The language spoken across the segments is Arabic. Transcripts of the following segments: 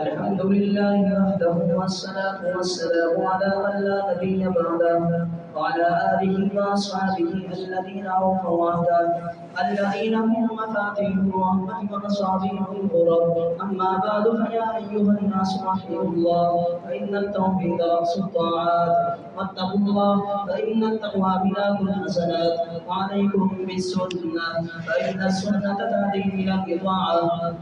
الحمد لله وحده والصلاة والسلام على من لا نبي بعده وعلى آله وأصحابه الذين أوفوا وعده الذين هم مفاتيح الرحمة ومصابيح الغرر. أما بعد فيا أيها الناس رحموا الله فإن التوحيد رأس الطاعات واتقوا الله فإن التقوى بلاد الحسنات وعليكم بالسنة فإن السنة تهدي إلى الإطاعة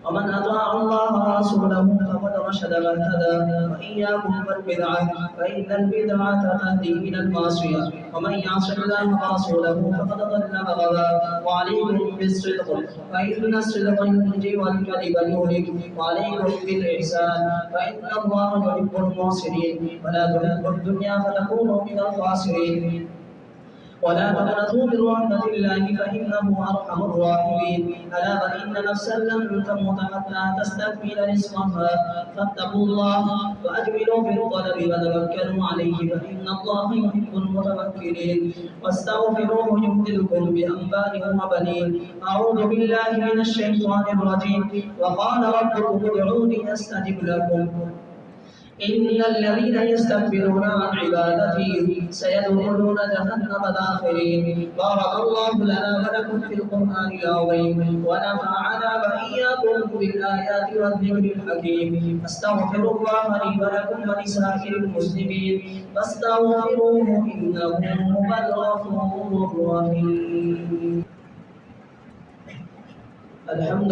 ومن أطاع الله ورسوله فقد رشد واهتدى وإياكم والبدعة فإن البدعة تهدي إلى المعصية ومن يعص الله ورسوله فقد ضل وغوى. وعليكم بالصدق فإن الصدق ينجي والكذب يهلك. وعليكم بالإحسان فإن الله يحب المحسنين ولا تحب الدنيا فتكونوا من الخاسرين. ولا تقنطوا من رحمة الله فإنه أرحم الراحمين. ألا وإن نفسا لم تمت حتى تستكمل رزقها فاتقوا الله وأجملوا في الطلب وتوكلوا عليه فإن الله يحب المتوكلين. واستغفروه يمددكم بأنباء وبنين. أعوذ بالله من الشيطان الرجيم. وقال ربكم ادعوني أستجب لكم إن الذين يستكبرون عن عبادتي سيدخلون جهنم داخرين. بارك الله لنا ولكم في القرآن العظيم ونفعنا وإياكم بالآيات والذكر الحكيم. أستغفر الله لي ولكم ولسائر المسلمين فاستغفروه إنه هو الغفور الرحيم. الحمد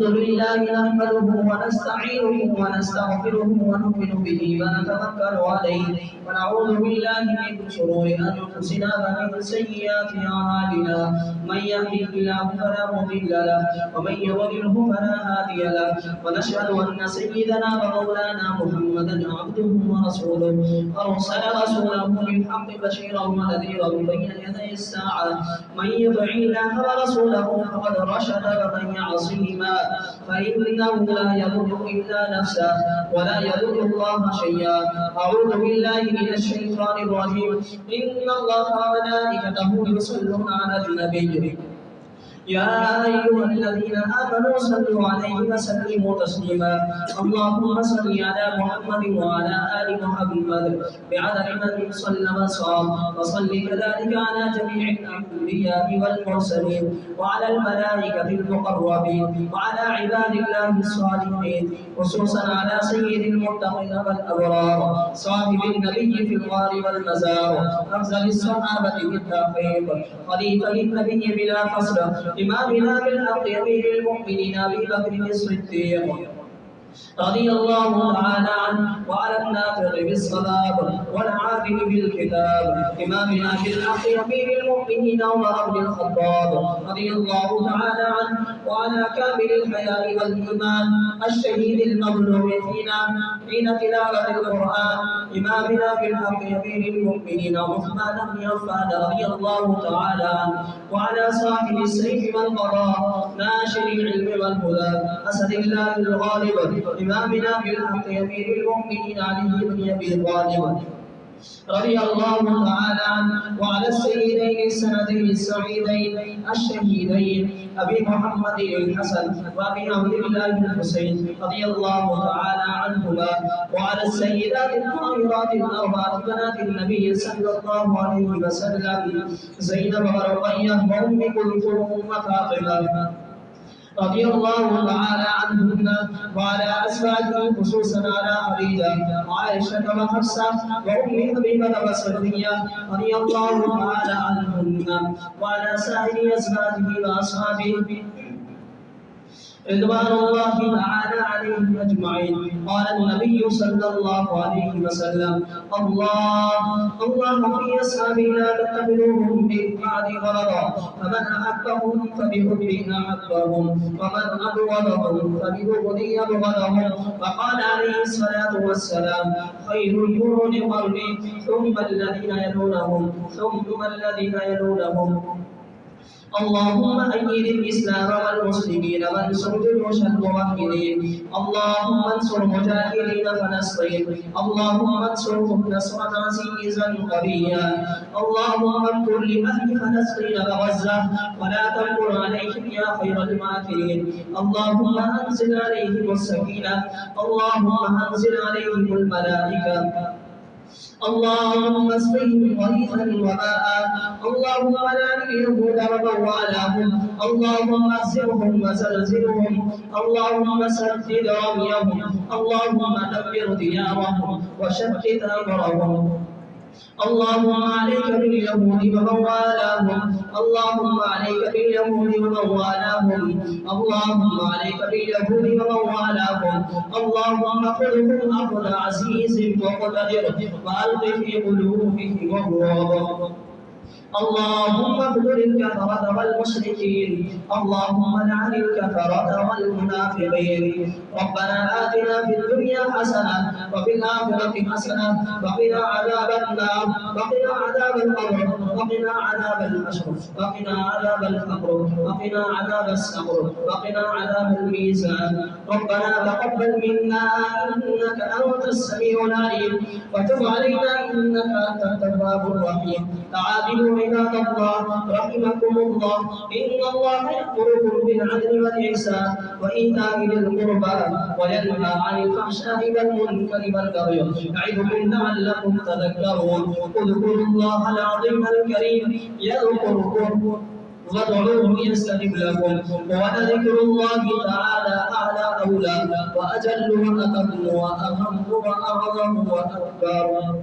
لله نحمده ونستعينه ونستغفره ونؤمن به ونتوكل عليه ونعوذ بالله من شرور أنفسنا ومن سيئات أعمالنا. من يهده الله فلا مضل له ومن يضلله فلا هادي له. ونشهد أن سيدنا ومولانا محمدا عبده ورسوله أرسل رسوله بالحق بشيرا ونذيرا بين يدي الساعة. من يطع الله ورسوله فقد رشد ومن يعصهما فإنه لا يضر إلا نفسه ولا يضر الله شيئا. أعوذ بالله من الشيطان الرجيم. إن الله وملائكته يصلون على النبي يا أيها الذين آمنوا صلوا عليه وسلموا تسليما. اللهم صل على محمد وعلى آل محمد بعدد من صلى وصام. وصل كذلك على جميع الأنبياء والمرسلين وعلى الملائكة المقربين وعلى عباد الله الصالحين خصوصا على سيد المتقين والأبرار صاحب النبي في الغار والمزار أفضل الصحابة بالتحقيق خليفة النبي بلا فصل إمامنا بالحق أمير المؤمنين أبي بكر الصديق رضي الله تعالى عنه وعلى الناطق بالصواب والعادل بالكتاب إمامنا بالحق أمير المؤمنين عمر بن الخطاب رضي الله تعالى عنه وعلى كامل الحياء والإيمان الشهيد المظلوم فينا حين تلاوة القرآن إمامنا بالحق أمير المؤمنين عثمان بن عفان رضي الله تعالى عنه وعلى صاحب السيف والقضاء ناشر العلم والهدى أسد الله الغالب إمامنا بالحق أمير المؤمنين علي بن أبي طالب رضي الله تعالى عنه وعلى السيدين السندين السعيدين الشهيدين أبي محمد الحسن وأبي عبد الله الحسين رضي الله تعالى عنهما وعلى السيدات الطاهرات الأربعة بنات النبي صلى الله عليه وسلم زينب ورقية وأم كلثوم وفاطمة رضي الله تعالى عنهن وعلى أزواجه خصوصا على خديجة وعائشة وحفصة وأم حبيبة وصفية رضي الله تعالى عنهن وعلى سائر أزواجه وأصحابه رضوان الله تعالى عليهم أجمعين. قال النبي صلى الله عليه وسلم الله في أصحابي لا تتخذوهم من بعد غرضا فمن أحبهم فبحبي أحبهم ومن أبغضهم فببغضي أبغضهم. وقال عليه الصلاة والسلام خير القرون قرني ثم الذين يلونهم ثم الذين يلونهم. اللهم أيد الإسلام والمسلمين والمسلمين وانصر جيوش الموحدين اللهم انصر مجاهدين فلسطين اللهم انصرهم نصرا عزيزا قويا اللهم انصر لأهل فلسطين وغزة ولا تمكر عليهم يا خير الماكرين اللهم انزل عليهم السكينة اللهم انزل عليهم الملائكة اللهم اسقهم غيثا وماء اللهم لا اليهود ومن والاهم اللهم اهزمهم وزلزلهم اللهم سدد رميهم اللهم دمر ديارهم وشتت امرهم اللهم عليك باليهود ومن والاهم اللهم عليك باليهود ومن والاهم اللهم عليك باليهود ومن والاهم اللهم خذهم اخذ عزيز مقتدر والق في قلوبهم الرعب اللهم اخذل الكفرة والمشركين اللهم لعن الكفرة والمنافقين ربنا آتنا في الدنيا حسنة وفي الآخرة حسنة وقنا عذاب النار وقنا عذاب القبر وقنا عذاب الحشر وقنا عذاب الفقر وقنا عذاب السقر وقنا عذاب الميزان ربنا تقبل منا إنك أنت السميع العليم وتب علينا إنك أنت التواب الرحيم تعالوا عباد الله رحمكم الله إن الله يأمركم بالعدل والإحسان وإيتاء ذي القربى وينهى عن الفحشاء والمنكر والبغي يعظكم لعلكم تذكرون اذكروا الله العظيم الكريم يذكركم وادعوه يستجب لكم ولذكر الله تعالى أعلى أولى وأجل وأتم وأهم وأعظم وأكبر